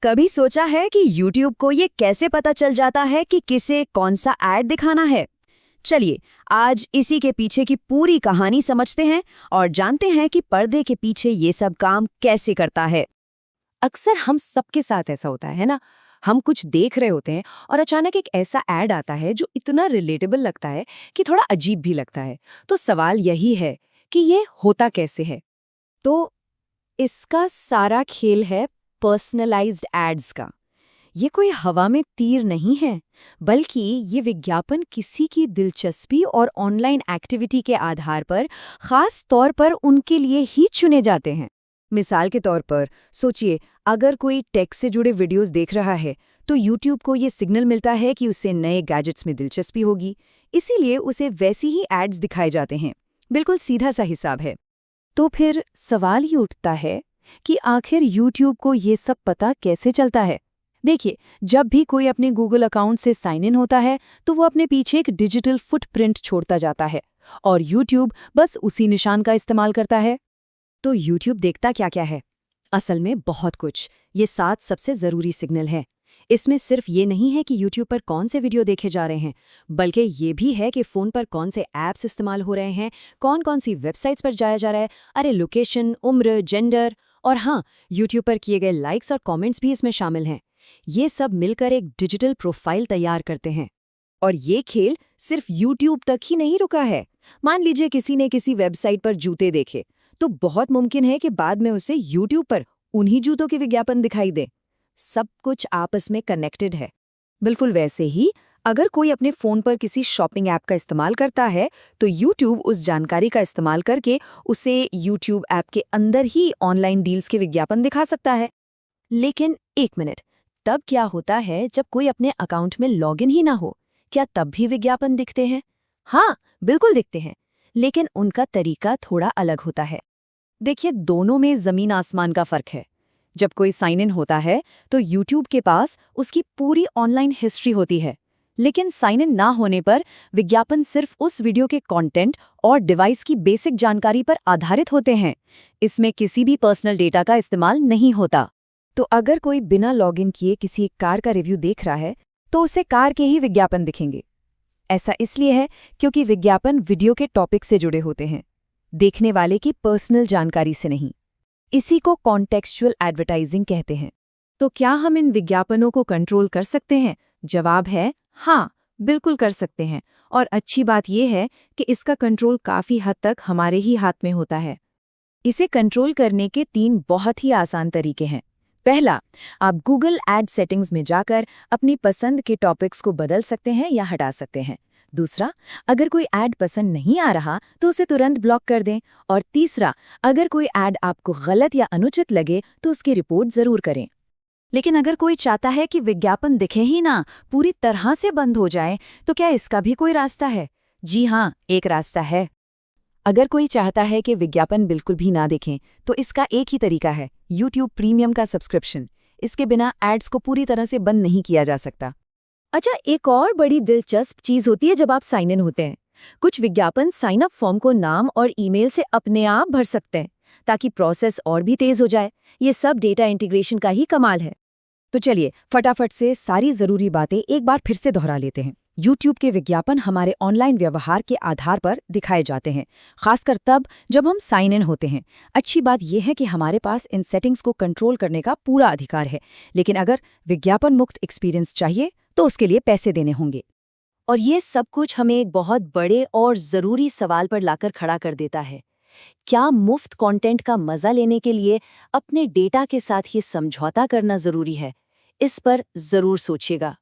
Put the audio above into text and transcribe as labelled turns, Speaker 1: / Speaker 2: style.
Speaker 1: कभी सोचा है कि YouTube को ये कैसे पता चल जाता है कि किसे कौन सा ऐड दिखाना है? चलिए, आज इसी के पीछे की पूरी कहानी समझते हैं और जानते हैं कि पर्दे के पीछे ये सब काम कैसे करता है।
Speaker 2: अक्सर हम सबके साथ ऐसा होता है ना। हम कुछ देख रहे होते हैं और अचानक एक ऐसा ऐड आता है जो इतना रिलेटेबल लगता है कि थोड़ा अजीब भी लगता है। तो सवाल यही है कि ये होता कैसे है। तो इसका सारा खेल है पर्सनलाइज्ड एड्स का। ये कोई हवा में तीर नहीं है, बल्कि ये विज्ञापन किसी की दिलचस्पी और ऑनलाइन एक्टिविटी के आधार पर खास तौर पर उनके लिए ही चुने जाते हैं। मिसाल के तौर पर सोचिए, अगर कोई टेक से जुड़े वीडियोस देख रहा है तो YouTube को ये सिग्नल मिलता है कि उसे नए गैजेट्स में दिलचस्पी होगी, इसीलिए उसे वैसी ही एड्स दिखाए जाते हैं। बिल्कुल सीधा सा हिसाब है। तो फिर सवाल ये उठता है कि आखिर YouTube को ये सब पता कैसे चलता है। देखिए, जब भी कोई अपने गूगल अकाउंट से साइन इन होता है तो वो अपने पीछे एक डिजिटल फुटप्रिंट छोड़ता जाता है और YouTube बस उसी निशान का इस्तेमाल करता है। तो YouTube देखता क्या क्या है? असल में बहुत कुछ। ये 7 सबसे ज़रूरी सिग्नल है। इसमें सिर्फ ये नहीं है कि YouTube पर कौन से वीडियो देखे जा रहे हैं, बल्कि ये भी है कि फ़ोन पर कौन से ऐप्स इस्तेमाल हो रहे हैं, कौन-कौन सी वेबसाइट्स पर जाया जा रहा है, अरे लोकेशन, उम्र, जेंडर और हाँ, YouTube पर किए गए लाइक्स और कमेंट्स भी इसमें शामिल हैं। ये सब मिलकर एक डिजिटल प्रोफाइल तैयार करते हैं। और ये खेल सिर्फ YouTube तक ही नहीं रुका है। मान लीजिए किसी ने किसी वेबसाइट पर जूते देखे, तो बहुत मुमकिन है कि बाद में उसे YouTube पर उन्हीं जूतों के विज्ञापन दिखाई दे। सब कुछ आपस में कनेक्टेड है। बिल्कुल वैसे ही अगर कोई अपने फ़ोन पर किसी शॉपिंग ऐप का इस्तेमाल करता है तो YouTube उस जानकारी का इस्तेमाल करके उसे YouTube ऐप के अंदर ही ऑनलाइन डील्स के विज्ञापन दिखा सकता है। लेकिन एक मिनट, तब क्या होता है जब कोई अपने अकाउंट में लॉगिन ही ना हो? क्या तब भी विज्ञापन दिखते हैं? हाँ, बिल्कुल दिखते हैं, लेकिन उनका तरीका थोड़ा अलग होता है। देखिए, दोनों में ज़मीन आसमान का फ़र्क है। जब कोई साइन इन होता है तो YouTube के पास उसकी पूरी ऑनलाइन हिस्ट्री होती है, लेकिन साइन इन ना होने पर विज्ञापन सिर्फ उस वीडियो के कंटेंट और डिवाइस की बेसिक जानकारी पर आधारित होते हैं। इसमें किसी भी पर्सनल डेटा का इस्तेमाल नहीं होता। तो अगर कोई बिना लॉगिन किए किसी कार का रिव्यू देख रहा है तो उसे कार के ही विज्ञापन दिखेंगे। ऐसा इसलिए है क्योंकि विज्ञापन वीडियो के टॉपिक से जुड़े होते हैं, देखने वाले की पर्सनल जानकारी से नहीं। इसी को कॉन्टेक्सचुअल एडवर्टाइजिंग कहते हैं। तो क्या हम इन विज्ञापनों को कंट्रोल कर सकते हैं? जवाब है हाँ, बिल्कुल कर सकते हैं। और अच्छी बात यह है कि इसका कंट्रोल काफ़ी हद तक हमारे ही हाथ में होता है। इसे कंट्रोल करने के 3 बहुत ही आसान तरीके हैं। पहला, आप गूगल एड सेटिंग्स में जाकर अपनी पसंद के टॉपिक्स को बदल सकते हैं या हटा सकते हैं। दूसरा, अगर कोई ऐड पसंद नहीं आ रहा तो उसे तुरंत ब्लॉक कर दें। और तीसरा, अगर कोई ऐड आपको गलत या अनुचित लगे तो उसकी रिपोर्ट ज़रूर करें। लेकिन अगर कोई चाहता है कि विज्ञापन दिखे ही ना, पूरी तरह से बंद हो जाए, तो क्या इसका भी कोई रास्ता है? जी हाँ, एक रास्ता है। अगर कोई चाहता है कि विज्ञापन बिल्कुल भी ना देखें, तो इसका एक ही तरीका है, YouTube प्रीमियम का सब्सक्रिप्शन। इसके बिना एड्स को पूरी तरह से बंद नहीं किया जा सकता। अच्छा, एक और बड़ी दिलचस्प चीज़ होती है जब आप साइन इन होते हैं। कुछ विज्ञापन साइन अप फॉर्म को नाम और ईमेल से अपने आप भर सकते हैं, ताकि प्रोसेस और भी तेज़ हो जाए। ये सब डेटा इंटीग्रेशन का ही कमाल है। तो चलिए, फटाफट से सारी ज़रूरी बातें एक बार फिर से दोहरा लेते हैं। YouTube के विज्ञापन हमारे ऑनलाइन व्यवहार के आधार पर दिखाए जाते हैं, खासकर तब जब हम साइन इन होते हैं। अच्छी बात यह है कि हमारे पास इन सेटिंग्स को कंट्रोल करने का पूरा अधिकार है, लेकिन अगर विज्ञापन मुक्त एक्सपीरियंस चाहिए तो उसके लिए पैसे देने होंगे। और ये सब कुछ हमें एक बहुत बड़े और ज़रूरी सवाल पर लाकर खड़ा कर देता है। क्या मुफ्त कंटेंट का मज़ा लेने के लिए अपने डेटा के साथ ये समझौता करना ज़रूरी है? इस पर ज़रूर सोचिएगा।